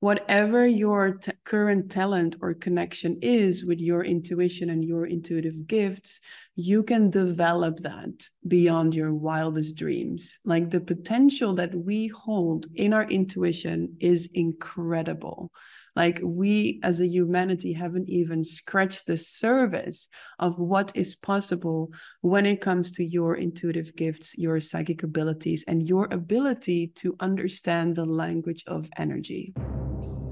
whatever your current talent or connection is with your intuition and your intuitive gifts, you can develop that beyond your wildest dreams. Like, the potential that we hold in our intuition is incredible. Like, we as a humanity haven't even scratched the surface of what is possible when it comes to your intuitive gifts, your psychic abilities, and your ability to understand the language of energy.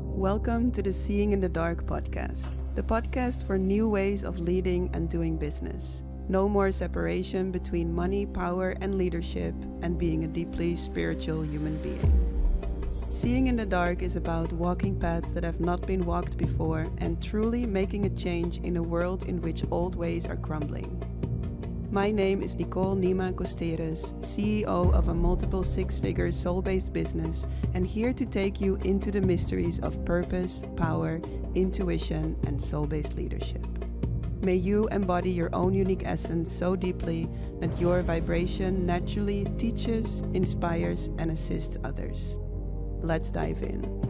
Welcome to the Seeing in the Dark podcast, the podcast for new ways of leading and doing business. No more separation between money, power, and leadership, and being a deeply spiritual human being. Seeing in the Dark is about walking paths that have not been walked before and truly making a change in a world in which old ways are crumbling. My name is Nicole Nima Costeres, CEO of a multiple six-figure soul-based business, and here to take you into the mysteries of purpose, power, intuition, and soul-based leadership. May you embody your own unique essence so deeply that your vibration naturally teaches, inspires, and assists others. Let's dive in.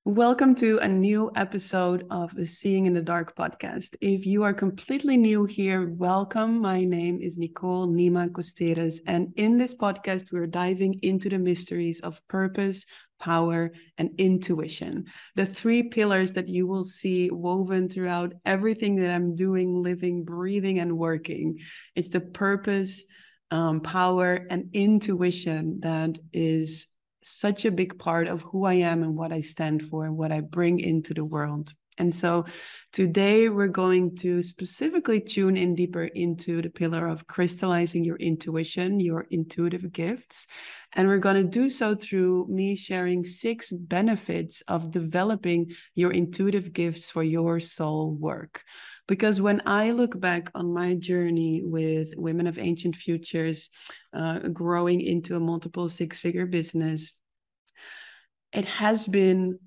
Welcome to a new episode of the Seeing in the Dark podcast. If you are completely new here, welcome. My name is Nicole Nima Costeres, and in this podcast, we're diving into the mysteries of purpose, power, and intuition. The three pillars that you will see woven throughout everything that I'm doing, living, breathing, and working. It's the purpose, power, and intuition that is such a big part of who I am and what I stand for and what I bring into the world. And so today we're going to specifically tune in deeper into the pillar of crystallizing your intuition, your intuitive gifts. And we're going to do so through me sharing 6 benefits of developing your intuitive gifts for your soul work. Because when I look back on my journey with Women of Ancient Futures, growing into a multiple six-figure business, it has been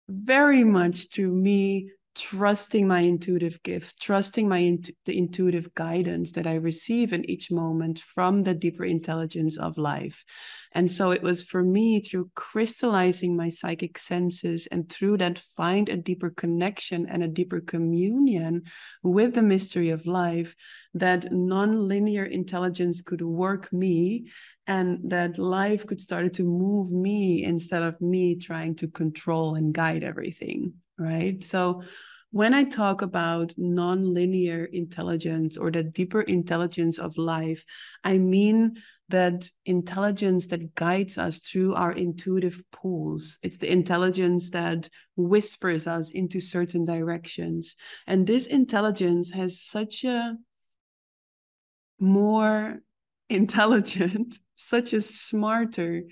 very much through me trusting my intuitive gift, trusting the intuitive guidance that I receive in each moment from the deeper intelligence of life. And so it was for me through crystallizing my psychic senses and through that find a deeper connection and a deeper communion with the mystery of life that non-linear intelligence could work me and that life could start to move me instead of me trying to control and guide everything. Right? So when I talk about non-linear intelligence or the deeper intelligence of life, I mean that intelligence that guides us through our intuitive pulls. It's the intelligence that whispers us into certain directions. And this intelligence has such a more intelligent, such a smarter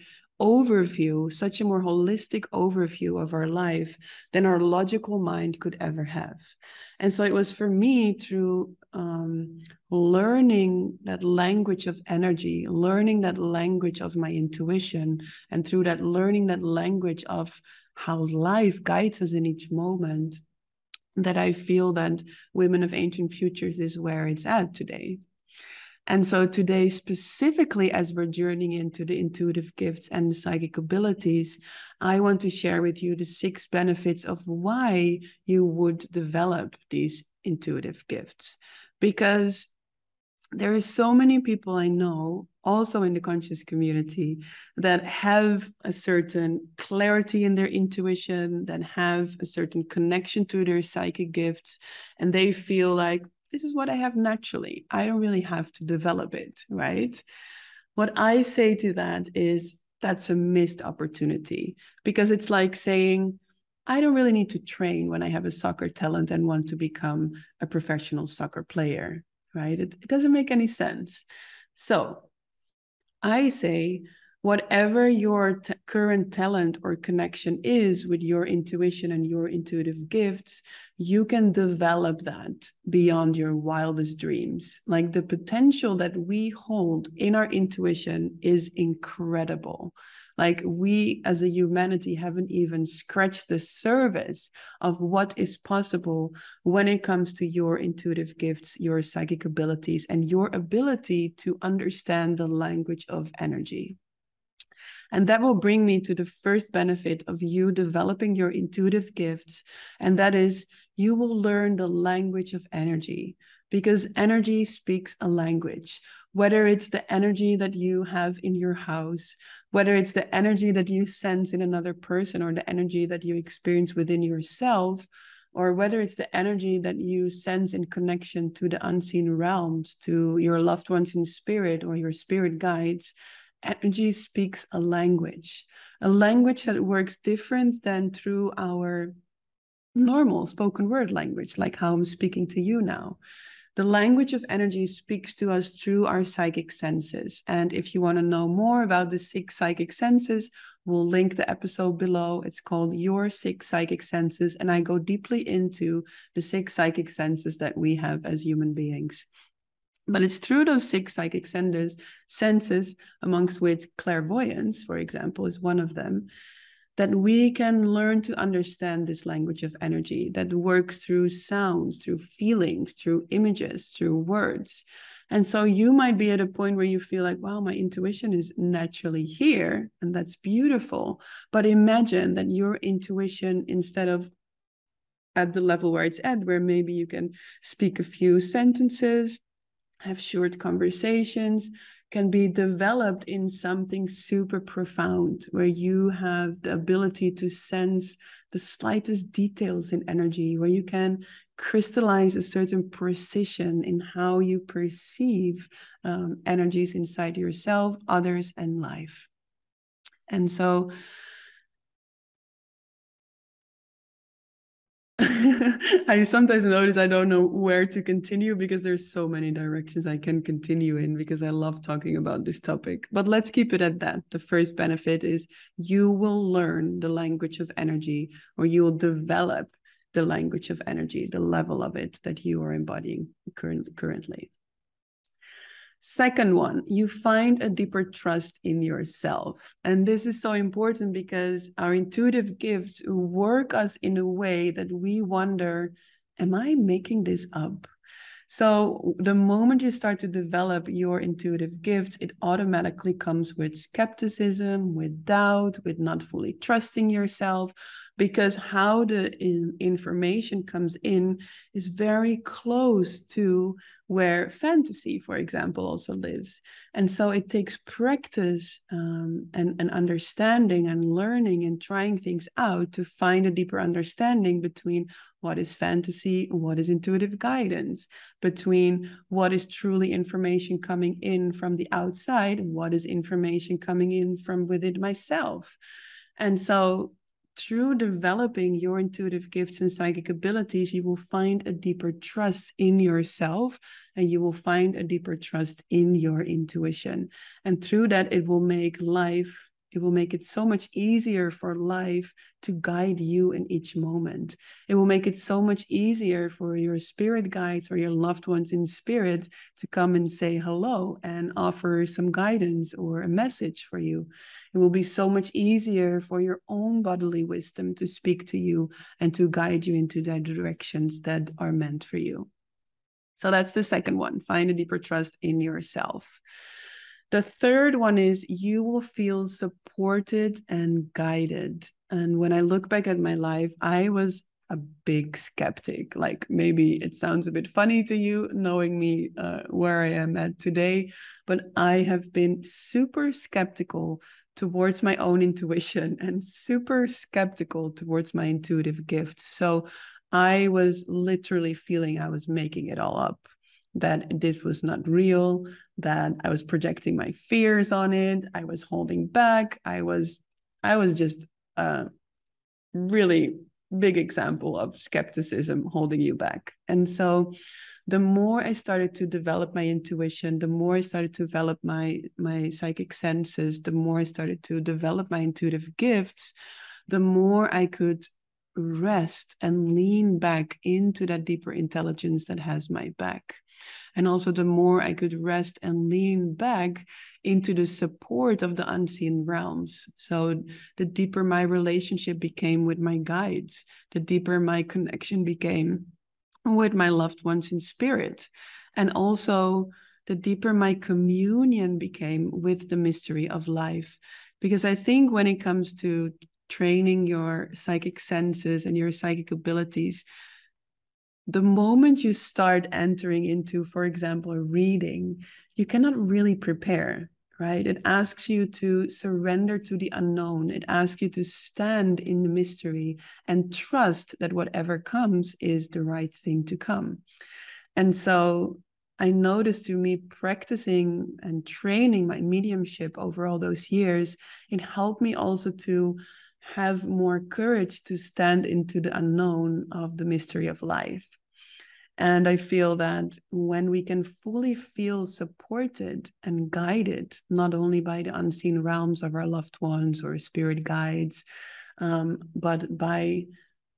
overview, such a more holistic overview of our life than our logical mind could ever have. And so it was for me through learning that language of energy, learning that language of my intuition, and through that learning that language of how life guides us in each moment, that I feel that Women of Ancient Futures is where it's at today. And so today, specifically as we're journeying into the intuitive gifts and the psychic abilities, I want to share with you the 6 benefits of why you would develop these intuitive gifts. Because there are so many people I know, also in the conscious community, that have a certain clarity in their intuition, that have a certain connection to their psychic gifts, and they feel like, this is what I have naturally. I don't really have to develop it, right? What I say to that is that's a missed opportunity, because it's like saying, I don't really need to train when I have a soccer talent and want to become a professional soccer player, right? It doesn't make any sense. So I say, whatever your current talent or connection is with your intuition and your intuitive gifts, you can develop that beyond your wildest dreams. Like, the potential that we hold in our intuition is incredible. Like, we as a humanity haven't even scratched the surface of what is possible when it comes to your intuitive gifts, your psychic abilities, and your ability to understand the language of energy. And that will bring me to the first benefit of you developing your intuitive gifts. And that is you will learn the language of energy, because energy speaks a language. Whether it's the energy that you have in your house, whether it's the energy that you sense in another person, or the energy that you experience within yourself, or whether it's the energy that you sense in connection to the unseen realms, to your loved ones in spirit or your spirit guides, energy speaks a language that works different than through our normal spoken word language, like how I'm speaking to you now. The language of energy speaks to us through our psychic senses. And if you want to know more about the 6 psychic senses, we'll link the episode below. It's called Your 6 Psychic Senses. And I go deeply into the 6 psychic senses that we have as human beings. But it's through those 6 psychic senses, amongst which clairvoyance, for example, is one of them, that we can learn to understand this language of energy that works through sounds, through feelings, through images, through words. And so you might be at a point where you feel like, wow, my intuition is naturally here, and that's beautiful. But imagine that your intuition, instead of at the level where it's at, where maybe you can speak a few sentences, have short conversations, can be developed in something super profound, where you have the ability to sense the slightest details in energy, where you can crystallize a certain precision in how you perceive energies inside yourself, others, and life. And so I sometimes notice I don't know where to continue, because there's so many directions I can continue in, because I love talking about this topic. But let's keep it at that. The first benefit is you will learn the language of energy, or you will develop the language of energy, the level of it that you are embodying currently. Second one, you find a deeper trust in yourself. And this is so important, because our intuitive gifts work us in a way that we wonder, am I making this up? So the moment you start to develop your intuitive gifts, it automatically comes with skepticism, with doubt, with not fully trusting yourself, because how the information comes in is very close to where fantasy, for example, also lives. And so it takes practice and understanding and learning and trying things out to find a deeper understanding between what is fantasy, what is intuitive guidance, between what is truly information coming in from the outside, what is information coming in from within myself. And so through developing your intuitive gifts and psychic abilities, you will find a deeper trust in yourself, and you will find a deeper trust in your intuition. And through that, it will make it so much easier for life to guide you in each moment. It will make it so much easier for your spirit guides or your loved ones in spirit to come and say hello and offer some guidance or a message for you. It will be so much easier for your own bodily wisdom to speak to you and to guide you into the directions that are meant for you. So that's the second one. Find a deeper trust in yourself. The third one is you will feel supported and guided. And when I look back at my life, I was a big skeptic. Like, maybe it sounds a bit funny to you knowing me where I am at today, but I have been super skeptical towards my own intuition and super skeptical towards my intuitive gifts. So I was literally feeling I was making it all up, that this was not real, that I was projecting my fears on it, I was holding back. I was just a really big example of skepticism holding you back. And so the more I started to develop my intuition, the more I started to develop my psychic senses, the more I started to develop my intuitive gifts, the more I could rest and lean back into that deeper intelligence that has my back. And also the more I could rest and lean back into the support of the unseen realms. So the deeper my relationship became with my guides, the deeper my connection became with my loved ones in spirit. And also the deeper my communion became with the mystery of life. Because I think when it comes to training your psychic senses and your psychic abilities, the moment you start entering into, for example, a reading, you cannot really prepare, right? It asks you to surrender to the unknown. It asks you to stand in the mystery and trust that whatever comes is the right thing to come. And so I noticed through me practicing and training my mediumship over all those years, it helped me also to have more courage to stand into the unknown of the mystery of life. And I feel that when we can fully feel supported and guided, not only by the unseen realms of our loved ones or spirit guides, but by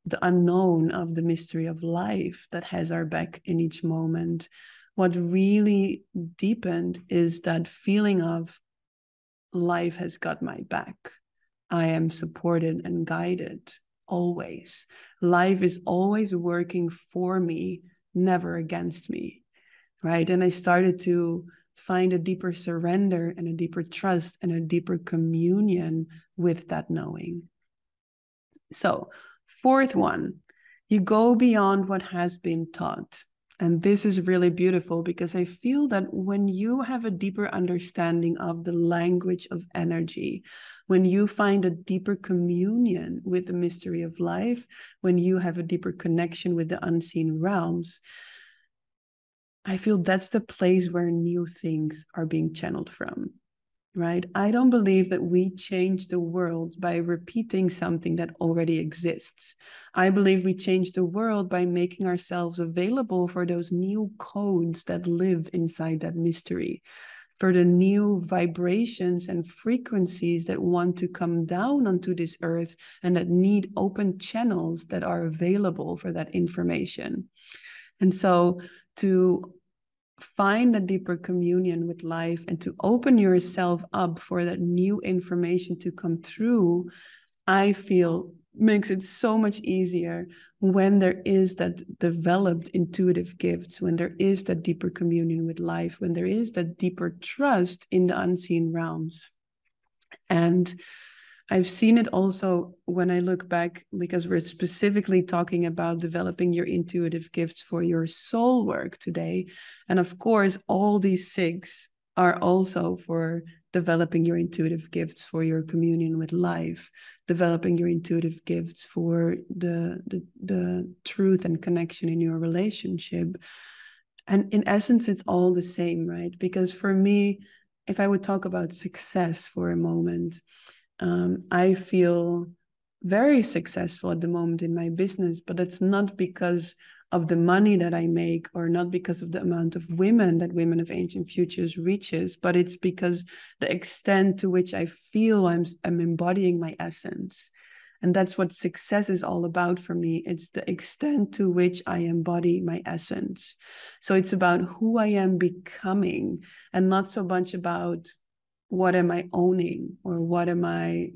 the unknown of the mystery of life that has our back in each moment, what really deepened is that feeling of life has got my back. I am supported and guided always. Life is always working for me, never against me, right? And I started to find a deeper surrender and a deeper trust and a deeper communion with that knowing. So, fourth one, you go beyond what has been taught. And this is really beautiful because I feel that when you have a deeper understanding of the language of energy, when you find a deeper communion with the mystery of life, when you have a deeper connection with the unseen realms, I feel that's the place where new things are being channeled from. Right? I don't believe that we change the world by repeating something that already exists. I believe we change the world by making ourselves available for those new codes that live inside that mystery, for the new vibrations and frequencies that want to come down onto this earth and that need open channels that are available for that information. And so to find a deeper communion with life and to open yourself up for that new information to come through, I feel makes it so much easier when there is that developed intuitive gifts, when there is that deeper communion with life, when there is that deeper trust in the unseen realms. And I've seen it also when I look back, because we're specifically talking about developing your intuitive gifts for your soul work today. And of course, all these six are also for developing your intuitive gifts for your communion with life, developing your intuitive gifts for the truth and connection in your relationship. And in essence, it's all the same, right? Because for me, if I would talk about success for a moment, I feel very successful at the moment in my business, but it's not because of the money that I make or not because of the amount of women that Women of Ancient Futures reaches, but it's because the extent to which I feel I'm embodying my essence. And that's what success is all about for me. It's the extent to which I embody my essence. So it's about who I am becoming and not so much about what am I owning or what am I,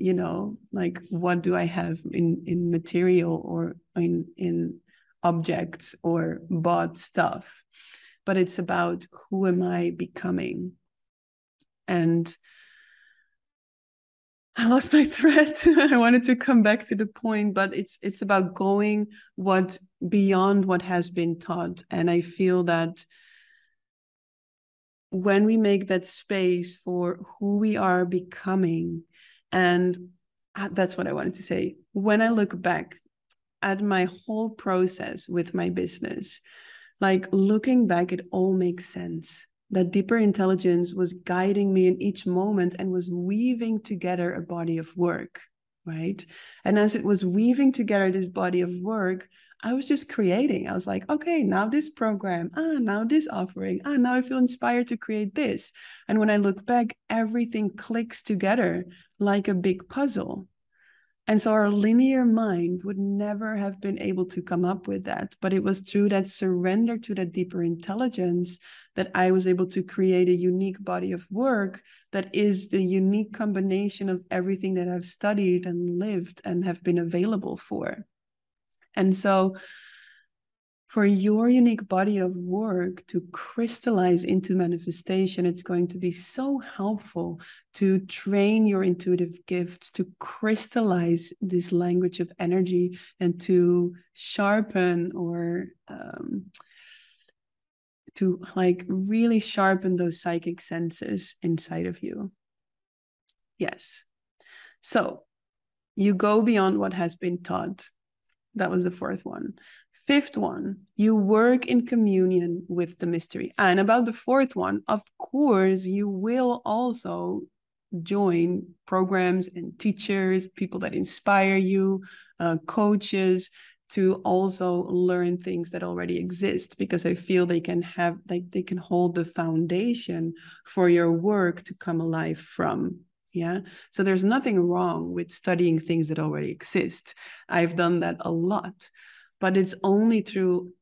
like what do I have in material or in objects or bought stuff. But it's about who am I becoming. And I lost my thread. I wanted to come back to the point, but it's about going beyond what has been taught. And I feel that when we make that space for who we are becoming, and that's what I wanted to say. When I look back at my whole process with my business, like looking back, it all makes sense. That deeper intelligence was guiding me in each moment and was weaving together a body of work, right? And as it was weaving together this body of work, I was just creating. I was like, okay, now this program, now this offering, now I feel inspired to create this. And when I look back, everything clicks together like a big puzzle. And so our linear mind would never have been able to come up with that. But it was through that surrender to that deeper intelligence that I was able to create a unique body of work that is the unique combination of everything that I've studied and lived and have been available for. And so For your unique body of work to crystallize into manifestation, it's going to be so helpful to train your intuitive gifts to crystallize this language of energy and to sharpen or to like really sharpen those psychic senses inside of you. Yes. So you go beyond what has been taught. That was the fourth one. Fifth one, you work in communion with the mystery. And about the fourth one, of course, you will also join programs and teachers, people that inspire you, coaches, to also learn things that already exist, because I feel they can have, like, they can hold the foundation for your work to come alive from. Yeah. So there's nothing wrong with studying things that already exist. I've done that a lot, but it's only through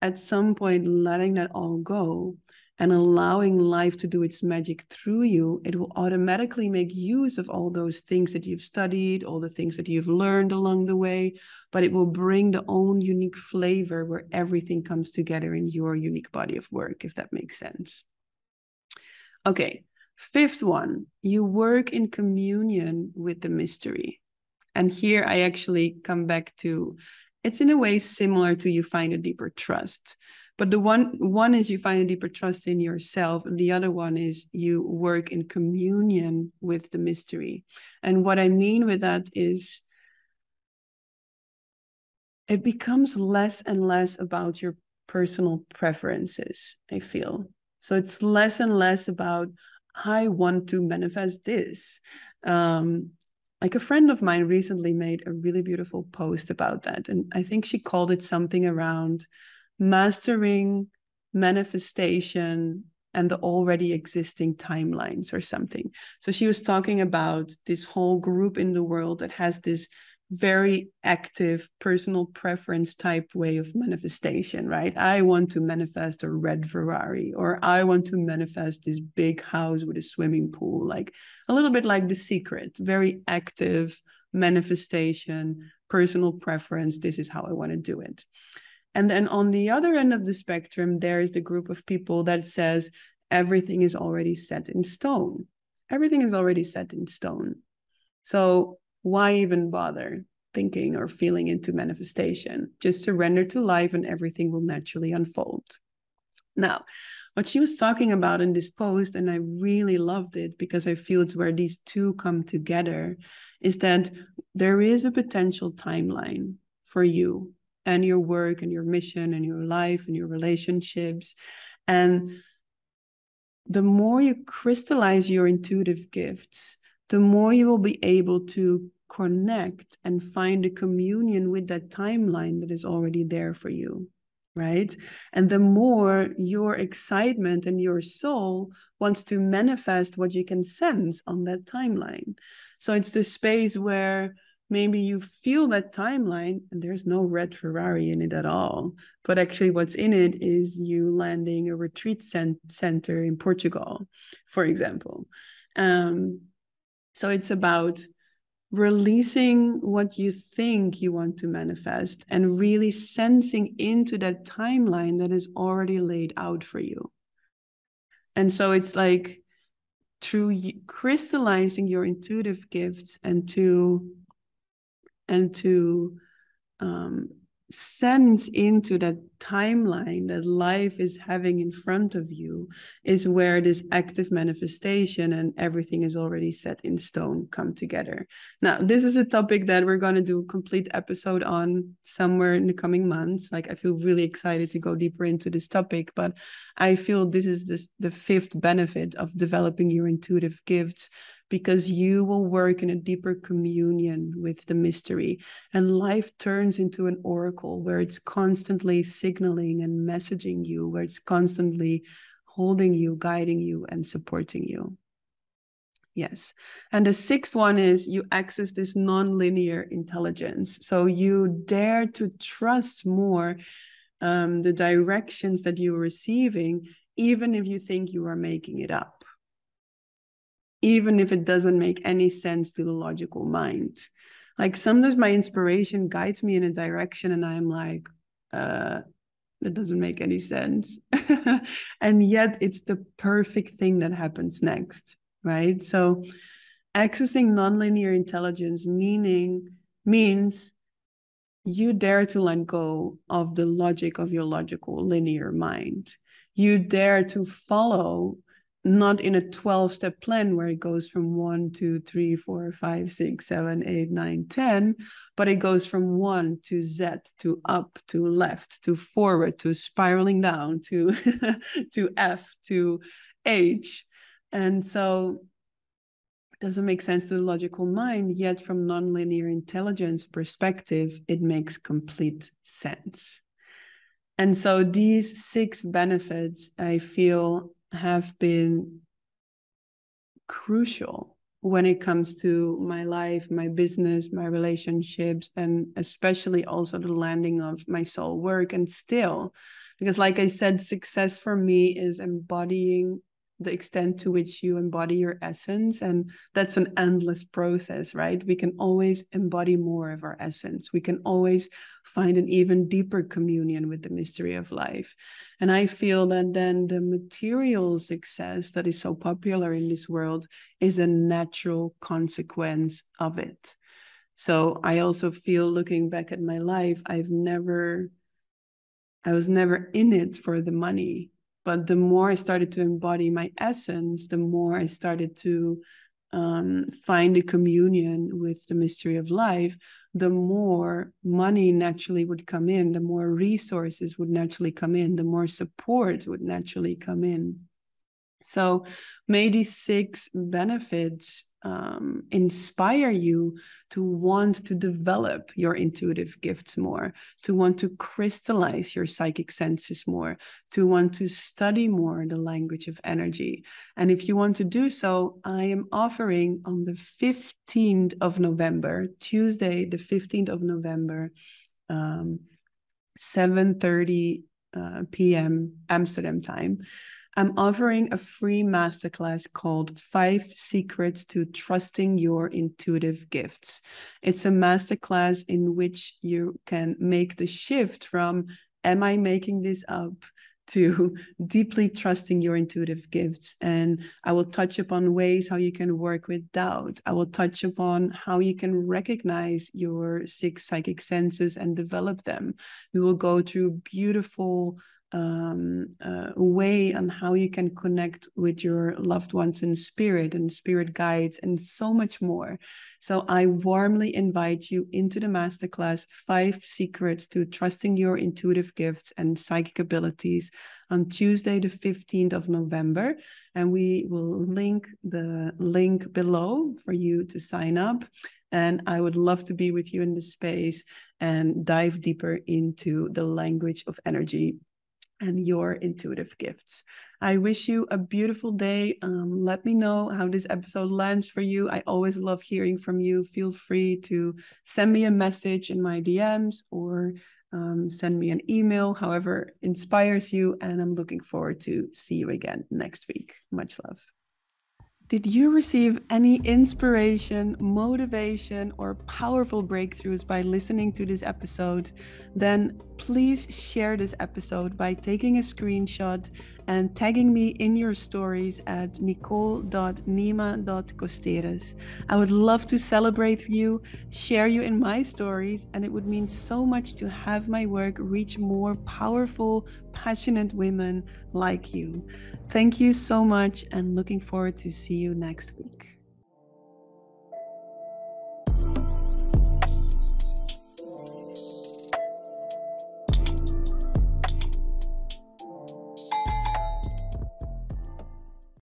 at some point letting that all go and allowing life to do its magic through you, it will automatically make use of all those things that you've studied, all the things that you've learned along the way, but it will bring the own unique flavor where everything comes together in your unique body of work, if that makes sense. Okay. Fifth one, you work in communion with the mystery. And here I actually come back to, it's in a way similar to you find a deeper trust. But the one is you find a deeper trust in yourself, and the other one is you work in communion with the mystery. And what I mean with that is it becomes less and less about your personal preferences, I feel. So it's less and less about, I want to manifest this. Like a friend of mine recently made a really beautiful post about that. And I think she called it something around mastering manifestation and the already existing timelines or something. So she was talking about this whole group in the world that has this very active personal preference type way of manifestation, right? I want to manifest a red Ferrari, or I want to manifest this big house with a swimming pool, like a little bit like The Secret, very active manifestation, personal preference. This is how I want to do it. And then on the other end of the spectrum, there is the group of people that says everything is already set in stone. Everything is already set in stone. So why even bother thinking or feeling into manifestation? Just surrender to life and everything will naturally unfold. Now, what she was talking about in this post, and I really loved it because I feel it's where these two come together, is that there is a potential timeline for you and your work and your mission and your life and your relationships. And the more you crystallize your intuitive gifts, the more you will be able to connect and find a communion with that timeline that is already there for you, right? And the more your excitement and your soul wants to manifest what you can sense on that timeline. So it's the space where maybe you feel that timeline and there's no red Ferrari in it at all. But actually what's in it is you landing a retreat center in Portugal, for example. So it's about releasing what you think you want to manifest and really sensing into that timeline that is already laid out for you. And so it's like through crystallizing your intuitive gifts and to sense into that timeline that life is having in front of you is where this active manifestation and everything is already set in stone come together. Now, this is a topic that we're going to do a complete episode on somewhere in the coming months. Like, I feel really excited to go deeper into this topic, but I feel this is the fifth benefit of developing your intuitive gifts, because you will work in a deeper communion with the mystery, and life turns into an oracle where it's constantly signaling and messaging you, where it's constantly holding you, guiding you, and supporting you. Yes. And the sixth one is you access this non-linear intelligence. So you dare to trust more the directions that you're receiving, even if you think you are making it up, even if it doesn't make any sense to the logical mind. Like sometimes my inspiration guides me in a direction and I'm like, That doesn't make any sense. And yet it's the perfect thing that happens next, right? So accessing nonlinear intelligence means you dare to let go of the logic of your logical linear mind. You dare to follow, not in a 12-step plan where it goes from 1, 2, 3, 4, 5, 6, 7, 8, 9, 10, but it goes from 1 to Z, to up, to left, to forward, to spiraling down, to to F, to H. And so doesn't make sense to the logical mind, yet from nonlinear intelligence perspective, it makes complete sense. And so these 6 benefits, I feel, have been crucial when it comes to my life, my business, my relationships, and especially also the landing of my soul work. And still, because like I said, success for me is embodying the extent to which you embody your essence. And that's an endless process, right? We can always embody more of our essence. We can always find an even deeper communion with the mystery of life. And I feel that then the material success that is so popular in this world is a natural consequence of it. So I also feel, looking back at my life, I was never in it for the money. But the more I started to embody my essence, the more I started to find a communion with the mystery of life, the more money naturally would come in, the more resources would naturally come in, the more support would naturally come in. So may these 6 benefits inspire you to want to develop your intuitive gifts more, to want to crystallize your psychic senses more, to want to study more the language of energy. And if you want to do so, I am offering on the 15th of November, Tuesday, the 15th of November, 7:30 p.m. Amsterdam time, I'm offering a free masterclass called 5 Secrets to Trusting Your Intuitive Gifts. It's a masterclass in which you can make the shift from, am I making this up, to deeply trusting your intuitive gifts. And I will touch upon ways how you can work with doubt. I will touch upon how you can recognize your 6 psychic senses and develop them. We will go through beautiful way on how you can connect with your loved ones in spirit and spirit guides and so much more. So I warmly invite you into the masterclass 5 Secrets to Trusting Your Intuitive Gifts and Psychic Abilities on Tuesday, the 15th of November. And we will link the link below for you to sign up. And I would love to be with you in this space and dive deeper into the language of energy and your intuitive gifts. I wish you a beautiful day. Let me know how this episode lands for you. I always love hearing from you. Feel free to send me a message in my DMs or send me an email, however inspires you. And I'm looking forward to see you again next week. Much love. Did you receive any inspiration, motivation, or powerful breakthroughs by listening to this episode? Then please share this episode by taking a screenshot and tagging me in your stories at nicole.nima.costeres. I would love to celebrate you, share you in my stories, and it would mean so much to have my work reach more powerful, passionate women like you. Thank you so much, and looking forward to see you next week.